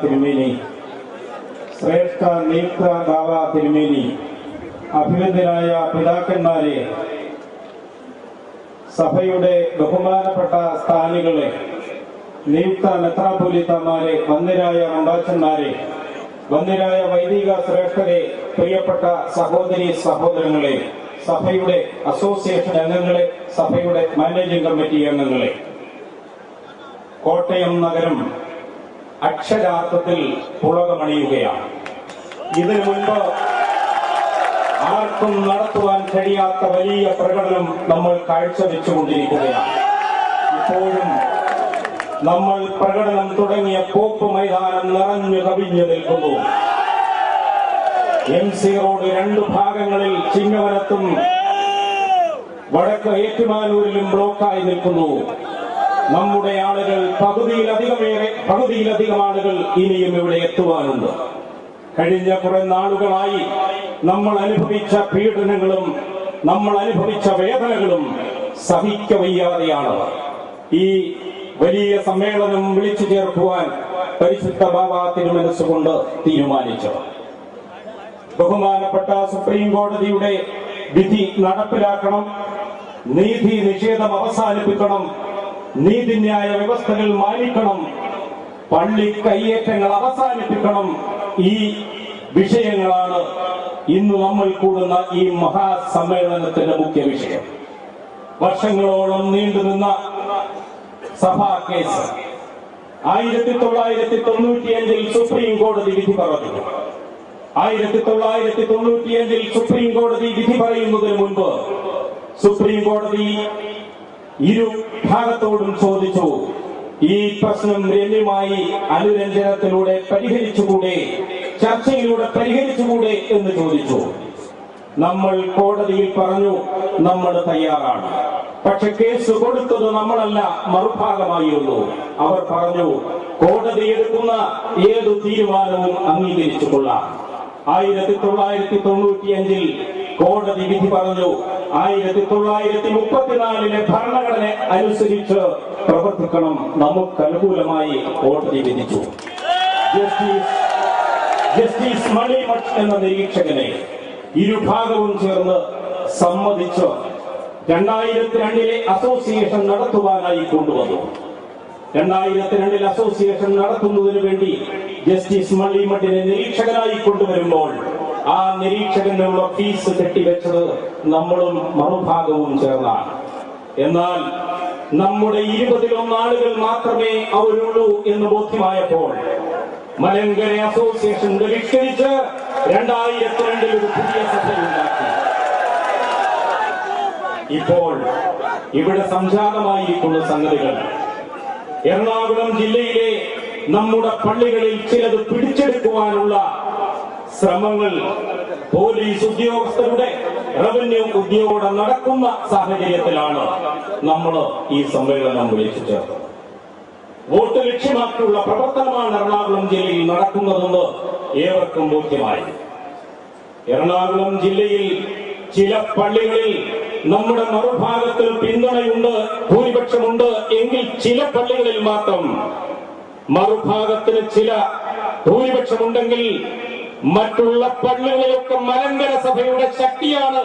തിരുമേനി, ശ്രേഷ്ഠ നിയുക്ത ബാവ തിരുമേനി, അഭിനന്ദനായ പിതാക്കന്മാരെ, സഭയുടെ ബഹുമാനപ്പെട്ട സ്ഥാനികളെ, നിയുക്ത മെത്രാപ്പൊലീത്തമാരെ, വന്ദ്യരായ റമ്പാച്ചന്മാരെ, വന്ദ്യരായ വൈദിക ശ്രേഷ്ഠരെ, പ്രിയപ്പെട്ട സഹോദരി സഹോദരങ്ങളെ, സഭയുടെ അസോസിയേഷൻ അംഗങ്ങളെ, സഭയുടെ മാനേജിംഗ് കമ്മിറ്റി അംഗങ്ങളെ, കോട്ടയം നഗരം അക്ഷരാർത്ഥത്തിൽ പുളകമണിയുകയാണ്. ഇതിനു മുൻപ് ആർക്കും നടത്തുവാൻ കഴിയാത്ത വലിയ പ്രകടനം നമ്മൾ കാഴ്ചവെച്ചുകൊണ്ടിരിക്കുകയാണ്. ഇപ്പോഴും നമ്മൾ പ്രകടനം തുടങ്ങിയ പോപ്പ് മൈതാനം നിറഞ്ഞു കവിഞ്ഞു നിൽക്കുന്നു. MC റോഡ് 2 ഭാഗങ്ങളിൽ ചിങ്ങവനത്തും വടക്ക് ഏറ്റുമാനൂരിലും ബ്ലോക്കായി നിൽക്കുന്നു. നമ്മുടെ ആളുകൾ പകുതിയിലധികം ആളുകൾ ഇനിയും ഇവിടെ എത്തുവാനുണ്ട്. കഴിഞ്ഞ കുറെ നാളുകളായി നമ്മൾ അനുഭവിച്ച പീഡനങ്ങളും നമ്മൾ അനുഭവിച്ച വേദനകളും സഹിക്കവയ്യാതെയാണ് ഈ വലിയ സമ്മേളനം വിളിച്ചു ചേർക്കുവാൻ പരിശുദ്ധ ബാവ തിരുമനസ്സുകൊണ്ട് തീരുമാനിച്ചത്. ബഹുമാനപ്പെട്ട സുപ്രീം കോടതിയുടെ വിധി നടപ്പിലാക്കണം, നീതി നിഷേധം അവസാനിപ്പിക്കണം, നീതിന്യായ വ്യവസ്ഥകൾ മാനിക്കണം, പള്ളി കയ്യേറ്റങ്ങൾ അവസാനിപ്പിക്കണം. ഈ വിഷയങ്ങളാണ് ഇന്ന് നമ്മൾ കൂടുന്ന ഈ മഹാസമ്മേളനത്തിന്റെ മുഖ്യ വിഷയം. വർഷങ്ങളോളം നീണ്ടുനിന്ന സഭാ കേസ് 1995 സുപ്രീം കോടതി വിധി പറഞ്ഞു. 1995 സുപ്രീം കോടതി വിധി പറയുന്നതിന് മുൻപ് സുപ്രീം കോടതി ഇരു ഭാഗത്തോടും ചോദിച്ചു, ഈ പ്രശ്നം രമ്യമായി അനുരഞ്ജനത്തിലൂടെ പരിഹരിച്ചുകൂടെ, ചർച്ചയിലൂടെ പരിഹരിച്ചുകൂടെ എന്ന് ചോദിച്ചു. നമ്മൾ കോടതിയിൽ പറഞ്ഞു നമ്മൾ തയ്യാറാണ്. പക്ഷെ കേസ് കൊടുത്തത് നമ്മളല്ല, മറുഭാഗമായിരുന്നു. അവർ പറഞ്ഞു കോടതി എടുക്കുന്ന ഏതു തീരുമാനവും അംഗീകരിച്ചു കൊള്ളാം. 1995 കോടതി വിധി പറഞ്ഞു. 1934 ഭരണഘടന അനുസരിച്ച് പ്രവർത്തിക്കണം. നമുക്ക് അനുകൂലമായി കോടതി വിധിച്ചു. ജസ്റ്റിസ് മണിമഠ് എന്ന നിരീക്ഷകനെ ഇരുഭാഗവും ചേർന്ന് സമ്മതിച്ച് 2002 അസോസിയേഷൻ നടത്തുവാനായി കൊണ്ടുവന്നു. 2002 അസോസിയേഷൻ നടത്തുന്നതിന് വേണ്ടി ജസ്റ്റിസ് മണിമഠിനെ നിരീക്ഷകനായി കൊണ്ടുവരുമ്പോൾ ആ നിരീക്ഷകനുള്ള ഫീസ് കെട്ടിവെച്ചത് നമ്മളും മറുഭാഗവും ചേർന്നാണ്. എന്നാൽ നമ്മുടെ 21 ആളുകൾ മാത്രമേ അവരുള്ളൂ എന്ന് ബോധ്യമായപ്പോൾ മലങ്കര അസോസിയേഷൻ ബഹിഷ്കരിച്ച് 2002 ഒരു പുതിയ സഭയുണ്ടാക്കി. ഇപ്പോൾ ഇവിടെ സംജാതമായിരിക്കുന്ന സംഗതികൾ, എറണാകുളം ജില്ലയിലെ നമ്മുടെ പള്ളികളിൽ ചിലത് പിടിച്ചെടുക്കുവാനുള്ള ശ്രമങ്ങൾ പോലീസ് ഉദ്യോഗസ്ഥരുടെ, റവന്യൂ ഉദ്യോഗസ്ഥരുടെ നടക്കുന്ന സാഹചര്യത്തിലാണ് നമ്മൾ ഈ സമ്മേളനം വിളിച്ചു ചേർത്തത്. വോട്ട് ലക്ഷ്യമാക്കിയുള്ള പ്രവർത്തനമാണ് എറണാകുളം ജില്ലയിൽ നടക്കുന്നതെന്ന് ഏവർക്കും ബോധ്യമായി. എറണാകുളം ജില്ലയിൽ ചില പള്ളികളിൽ നമ്മുടെ മറുഭാഗത്തിൽ പിന്തുണയുണ്ട്, ഭൂരിപക്ഷമുണ്ട് എങ്കിൽ ചില പള്ളികളിൽ മാത്രം മറുഭാഗത്തിന് ചില ഭൂരിപക്ഷമുണ്ടെങ്കിൽ മറ്റുള്ള പള്ളികളിലൊക്കെ മലങ്കര സഭയുടെ ശക്തിയാണ്.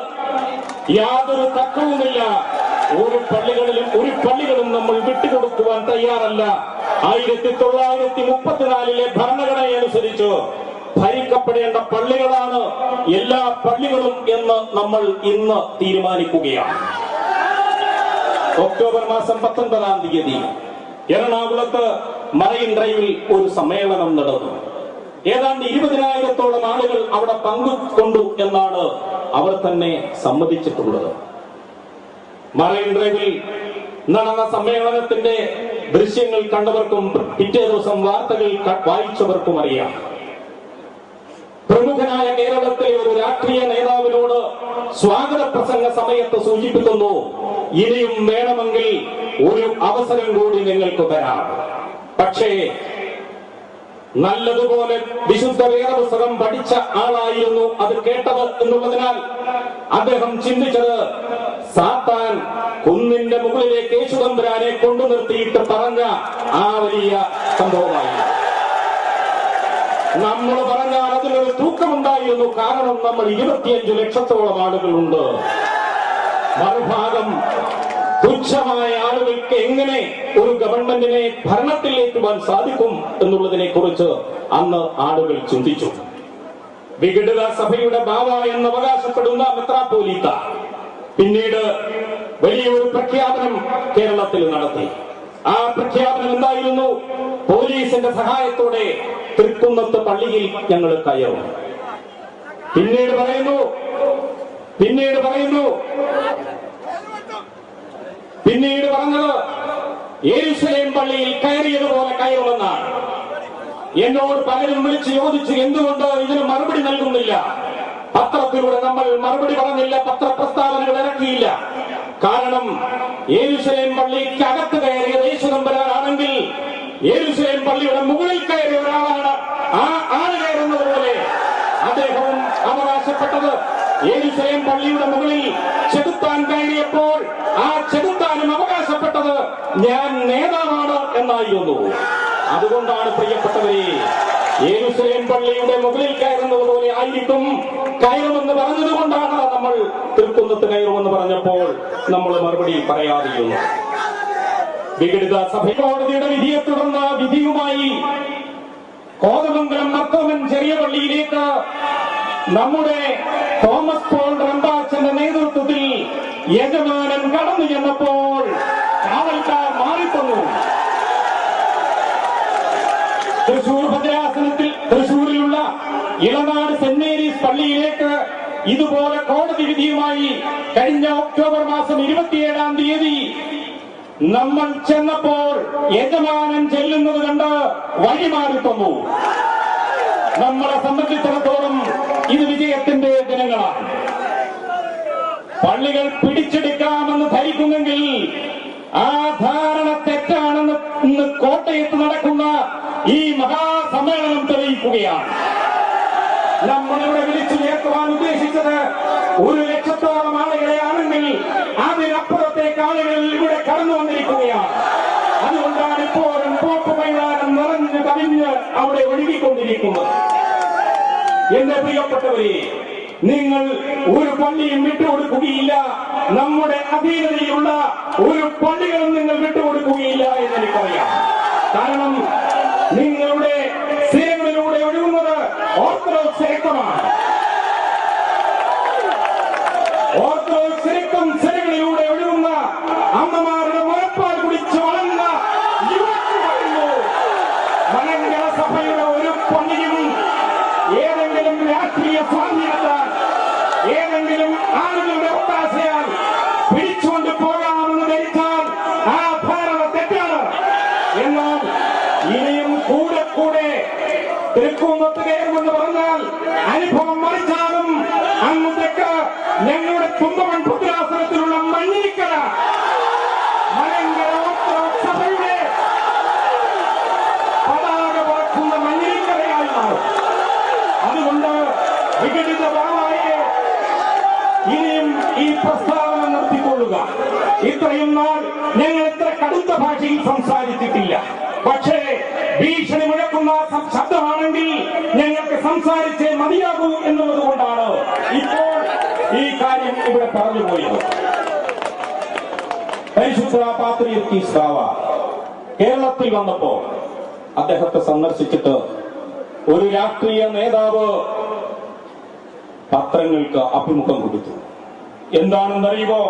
യാതൊരു തർക്കവുമില്ല. ഒരു പള്ളികളും നമ്മൾ വിട്ടുകൊടുക്കുവാൻ തയ്യാറല്ല. 1934 ഭരണഘടനയനുസരിച്ച് ഭരിക്കപ്പെടേണ്ട പള്ളികളാണ് എല്ലാ പള്ളികളും എന്ന് നമ്മൾ ഇന്ന് തീരുമാനിക്കുകയാണ്. ഒക്ടോബർ മാസം 19-ാം തീയതി എറണാകുളത്ത് മറൈൻ ഡ്രൈവിൽ ഒരു സമ്മേളനം നടന്നു. ഏതാണ്ട് 20,000-ഓളം ആളുകൾ അവിടെ പങ്കുകൊണ്ടു എന്നാണ് അവർ തന്നെ സമ്മതിച്ചിട്ടുള്ളത്. മറൈൻ ഡ്രൈവിൽ നടന്ന സമ്മേളനത്തിന്റെ ദൃശ്യങ്ങൾ കണ്ടവർക്കും പിറ്റേ ദിവസം വാർത്തകൾ വായിച്ചവർക്കും അറിയാം. പ്രമുഖനായ കേരളത്തിലെ ഒരു രാഷ്ട്രീയ നേതാവിനോട് സ്വാഗത പ്രസംഗ സമയത്ത് സൂചിപ്പിക്കുന്നു, ഇനിയും വേണമെങ്കിൽ ഒരു അവസരം കൂടി നിങ്ങൾക്ക് തരാം. പക്ഷേ നല്ലതുപോലെ വിശുദ്ധ വേദപുസ്തകം പഠിച്ച ആളായിരുന്നു അത് കേട്ടത് എന്നുള്ളതിനാൽ അദ്ദേഹം ചിന്തിച്ചത് സാത്താൻ കുന്നിന്റെ മുകളിലേക്ക് യേശുതമ്പുരാനെ കൊണ്ടു നിർത്തിയിട്ട് പറഞ്ഞ ആ വലിയ സംഭവമായി. നമ്മൾ പറഞ്ഞാൽ അതിനൊരു തൂക്കമുണ്ടായിരുന്നു. കാരണം നമ്മൾ 25 ലക്ഷത്തോളം ആളുകളുണ്ട്. മറുഭാഗം തുച്ഛമായ ആളുകൾക്ക് എങ്ങനെ ഒരു ഗവൺമെന്റിനെ ഭരണത്തിലേക്കുവാൻ സാധിക്കും എന്നുള്ളതിനെ കുറിച്ച് അന്ന് ആളുകൾ ചിന്തിച്ചു. വിഘടിത സഭയുടെ ബാവ എന്ന് അവകാശപ്പെടുന്ന മെത്രാപ്പോലീത്ത പിന്നീട് വലിയൊരു പ്രഖ്യാപനം കേരളത്തിൽ നടത്തി. ആ പ്രഖ്യാപനം എന്തായിരുന്നു? പോലീസിന്റെ സഹായത്തോടെ തൃക്കുന്നത്ത് പള്ളിയിൽ ഞങ്ങൾ കയറും. പിന്നീട് പറയുന്നു പറഞ്ഞത് യെരൂശലേം പള്ളിയിൽ കയറിയതുപോലെ കയറുമെന്നാണ്. എന്നോട് പലരും വിളിച്ച് ചോദിച്ചു, എന്തുകൊണ്ട് ഇതിന് മറുപടി നൽകുന്നില്ല? പത്രത്തിലൂടെ നമ്മൾ മറുപടി പറഞ്ഞില്ല, പത്രപ്രസ്താവനകൾ ഇറക്കിയില്ല. കാരണം യെരൂശലേം പള്ളിക്ക് അകത്ത് കയറിയത് യേശുദമ്പരാണെങ്കിൽ യെരൂശലേം പള്ളിയുടെ മുകളിൽ കയറിയ ഒരാളാണ്. ആ ആള് കയറുന്നത് പോലെ അദ്ദേഹവും അവകാശപ്പെട്ടത് യെരൂശലേം പള്ളിയുടെ മുകളിൽ ചെകുത്താൻ കയറിയപ്പോൾ ആ ചെകുത്താനും അവകാശപ്പെട്ടത് ഞാൻ നേതാവാണ് എന്നായിരുന്നു. അതുകൊണ്ടാണ് പ്രിയപ്പെട്ടവരെ, യെരൂശലേം പള്ളിയുടെ മുകളിൽ കയറുന്നത് പോലെ ആയിരിക്കും കയറുമെന്ന് പറഞ്ഞതുകൊണ്ടാണ് നമ്മൾ തൃക്കുന്നത്ത് കയറുമെന്ന് പറഞ്ഞപ്പോൾ നമ്മൾ മറുപടി പറയാതിരുന്നു. വിഘടിത സഭ കോടതിയുടെ വിധിയെ തുടർന്ന വിധിയുമായി കോതമംഗലം മർത്തോമൻ ചെറിയ പള്ളിയിലേക്ക് നമ്മുടെ തോമസ് പോൾ റമ്പാച്ചന്റെ നേതൃത്വത്തിൽ യജമാനൻ കടന്നു ചെന്നപ്പോൾ കാവൽക്കാർ മാറിത്തന്നു. തൃശൂർ ഭദ്രാസനത്തിൽ തൃശൂരിലുള്ള ഇളനാട് സെന്റ് മേരീസ് പള്ളിയിലേക്ക് ഇതുപോലെ കോടതി വിധിയുമായി കഴിഞ്ഞ ഒക്ടോബർ മാസം 27-ാം തീയതി നമ്മൾ ചെന്നപ്പോൾ യജമാനൻ ചെല്ലുന്നത് കണ്ട് വഴിമാറി തന്നു. നമ്മളെ സംബന്ധിച്ചിടത്തോളം ഇത് വിജയത്തിന്റെ ദിനങ്ങളാണ്. പള്ളികൾ പിടിച്ചെടുക്കാമെന്ന് ധരിക്കുന്നെങ്കിൽ ആ ധാരണ തെറ്റാണെന്ന് ഇന്ന് കോട്ടയത്ത് നടക്കുന്ന ഈ മഹാസമ്മേളനം തെളിയിക്കുകയാണ്. നമ്മളിവിടെ വിളിച്ചു ചേർക്കുവാൻ ഉദ്ദേശിച്ചത് 1 ലക്ഷത്തോളം ആളുകളെയാണെങ്കിൽ അതിനപ്പുറത്തേക്ക് ആളുകൾ ഇവിടെ കടന്നു വന്നിരിക്കുകയാണ്. അതുകൊണ്ടാണ് ഇപ്പോഴും പോപ്പ് മൈതാനം നിറഞ്ഞു കവിഞ്ഞ് അവിടെ ഒഴുകിക്കൊണ്ടിരിക്കുന്നത്. എന്റെ പ്രിയപ്പെട്ടവരെ, നിങ്ങൾ ഒരു പള്ളിയും വിട്ടുകൊടുക്കുകയില്ല, നമ്മുടെ അധീനതയിലുള്ള ഒരു പള്ളികളും നിങ്ങൾ വിട്ടുകൊടുക്കുകയില്ല എന്ന് എനിക്കറിയാം. കാരണം നിങ്ങളുടെ സിരകളിലൂടെ ഒഴുകുന്നത് ഓർത്തഡോക്സ് രക്തമാണ്. ഓർത്തഡോക്സ് രക്തം സിരകളിലൂടെ ഒഴുകുന്ന അമ്മമാരുടെ മുലപ്പാൽ കുടിച്ച് വളർന്ന യുവക്ക് പറയുന്നു, മലങ്കര സഭയുടെ ഒരു പള്ളിയും ഏതെങ്കിലും രാഷ്ട്രീയ സ്വാധീനത്താൽ ഏതെങ്കിലും ആളുകളുടെ ഒത്താശയാൽ പിടിച്ചുകൊണ്ട് പോകാമെന്ന് ധരിച്ചാൽ ആ ധാരണ തെറ്റാണ്. എന്നാൽ ഇനിയും കൂടെ തൃക്കുന്നത്ത് കയറുമെന്ന് പറഞ്ഞാൽ അനുഭവം മറിച്ചാലും അങ്ങോട്ടേക്ക് ഞങ്ങളുടെ കുമ്പമൺ ഭദ്രാസനത്തിലുള്ള മഞ്ഞിക്കര മലങ്കര ഓർത്തഡോക്സ് സഭയുടെ പതാക പറക്കുന്ന മഞ്ഞിക്കരയായി മാറും. അതുകൊണ്ട് വിഘടിതമായ ഇനിയും ഈ പ്രസ്താവന നിർത്തിക്കൊള്ളുക. ഇത്രയും നാൾ ഞങ്ങൾ ഇത്ര കടുത്ത ഭാഷയിൽ സംസാരിച്ചിട്ടില്ല. പക്ഷേ ഭീഷണി മുഴക്കുന്ന ശബ്ദമാണെങ്കിൽ ഞങ്ങൾക്ക് സംസാരിച്ചേ മതിയാകൂ എന്നുള്ളത് കൊണ്ടാണ് ഇപ്പോൾ ഈ കാര്യം ഇവിടെ പറഞ്ഞുപോയത്. പരിശുദ്ധ പാത്രിയർക്കീസ് ബാവ കേരളത്തിൽ വന്നപ്പോ അദ്ദേഹത്തെ സന്ദർശിച്ചിട്ട് ഒരു രാഷ്ട്രീയ നേതാവ് പത്രങ്ങൾക്ക് അഭിമുഖം കൊടുത്തു. എന്താണെന്നറിയുമോ?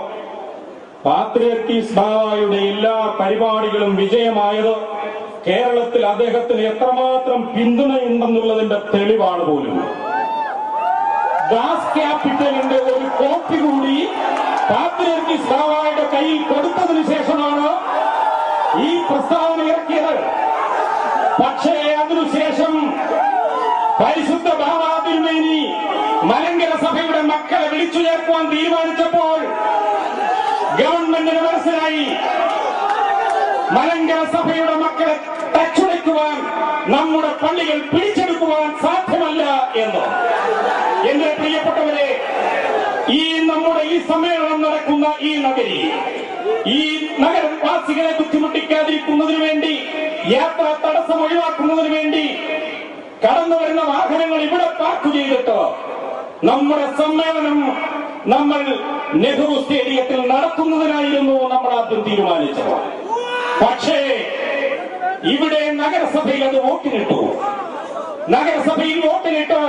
പാത്രിയർക്കീസ് ബാവയുടെ എല്ലാ പരിപാടികളും വിജയമായത് കേരളത്തിൽ അദ്ദേഹത്തിന് എത്രമാത്രം പിന്തുണയുണ്ടെന്നുള്ളതിന്റെ തെളിവാണ് പോലും. ദാസ് ക്യാപിറ്റലിന്റെ ഒരു കോപ്പി കൂടി പാത്രിയർക്കീസ് ബാവയുടെ കയ്യിൽ കൊടുത്തതിനു ശേഷമാണ് ഈ പ്രസ്താവന ഇറക്കിയത്. പക്ഷേ അതിനുശേഷം പരിശുദ്ധ ബാവാ തിരുമേനി മലങ്കര സഭയുടെ മക്കളെ വിളിച്ചു ചേർക്കുവാൻ തീരുമാനിച്ചപ്പോൾ ഗവൺമെന്റിന് മനസ്സിലായി മലങ്കര സഭയുടെ മക്കളെ തച്ചുടയ്ക്കുവാൻ, നമ്മുടെ പള്ളികൾ പിടിച്ചെടുക്കുവാൻ സാധ്യമല്ല എന്ന്. എന്റെ പ്രിയപ്പെട്ടവരെ, നമ്മുടെ ഈ സമ്മേളനം നടക്കുന്ന ഈ നഗരി, ഈ നഗരവാസികളെ ബുദ്ധിമുട്ടിക്കാതിരിക്കുന്നതിനു വേണ്ടി, യാത്രാ തടസ്സം ഒഴിവാക്കുന്നതിന് വേണ്ടി കടന്നു വരുന്ന വാഹനങ്ങൾ ഇവിടെ പാർക്ക് ചെയ്തിട്ട് നമ്മുടെ സമ്മേളനം നമ്മൾ നെഹ്റു സ്റ്റേഡിയത്തിൽ നടത്തുന്നതിനായിരുന്നു നമ്മൾ ആദ്യം തീരുമാനിച്ചത്. പക്ഷേ ഇവിടെ നഗരസഭയിൽ അത് വോട്ടിനിട്ടു. നഗരസഭയിൽ വോട്ടിനിട്ട്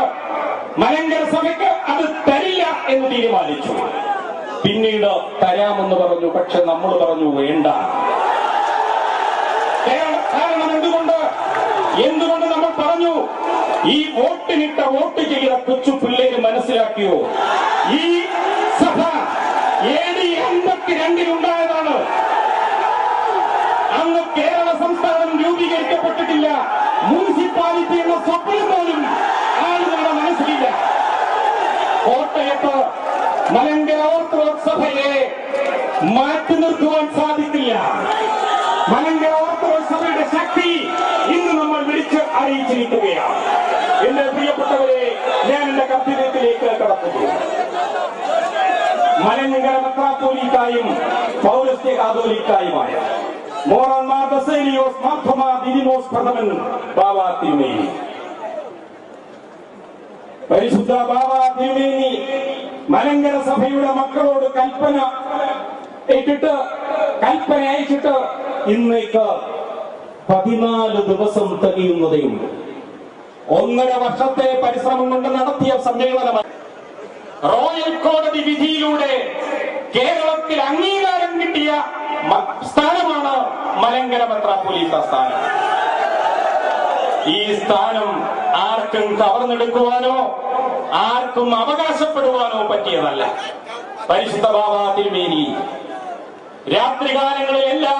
മലങ്കര സഭയ്ക്ക് അത് തരില്ല എന്ന് തീരുമാനിച്ചു. പിന്നീട് തരാമെന്ന് പറഞ്ഞു. പക്ഷെ നമ്മൾ പറഞ്ഞു വേണ്ട. കാരണം എന്തുകൊണ്ട് നമ്മൾ പറഞ്ഞു? ഈ വോട്ടിനിട്ട വോട്ട് ചെയ്ത കൊച്ചു പിള്ളേര് മനസ്സിലാക്കിയോ, ഈ സഭ AD 52-ലുണ്ടായതാണ്. അന്ന് കേരള സംസ്ഥാനം രൂപീകരിക്കപ്പെട്ടിട്ടില്ല. മുനിസിപ്പാലിറ്റി എന്ന സ്വപ്നം പോലും ആളുകളുടെ മനസ്സിലില്ല. കോട്ടയത്ത് മലങ്കര ഓർത്തഡോക്സ് സഭയെ മാറ്റി നിർത്തുവാൻ സാധിക്കില്ല. മലങ്കര ഓർത്തഡോക്സ് സഭയുടെ ശക്തി ഇന്ന് നമ്മൾ വിളിച്ച് അറിയിച്ചിരിക്കുകയാണ്. എന്റെ പ്രിയപ്പെട്ടവരെ, ഞാൻ എന്റെ കർത്തവ്യത്തിലേക്ക് കടക്കുന്നു. മലങ്കര മെത്രാപ്പോലീത്തായും പൗരസ്ത്യ കാതോലിക്കായുമായ മോറോൻ മാർ ബസേലിയോസ് മാർത്തോമാ ദിദിമോസ് പ്രഥമൻ ബാവ തിരുമേനി, പരിശുദ്ധ ബാവ തിരുമേനി മലങ്കര സഭയുടെ മക്കളോട് കൽപ്പന അയച്ചിട്ട് ഇന്നേക്ക് 14 ദിവസം തികയുന്നതേയുള്ളൂ. 1.5 വർഷത്തെ പരിശ്രമം കൊണ്ട് നടത്തിയ സമ്മേളനമാണ്. റോയൽ കോടതി വിധിയിലൂടെ കേരളത്തിൽ അംഗീകാരം കിട്ടിയ സ്ഥാനമാണ് മലങ്കര മെത്രാപ്പോലീത്ത സ്ഥാനം. ഈ സ്ഥാനം ആർക്കും കവർന്നെടുക്കുവാനോ ആർക്കും അവകാശപ്പെടുവാനോ പറ്റിയതല്ല. പരിശുദ്ധ ബാവ തിരുമേനി രാത്രികാലങ്ങളിൽ എല്ലാ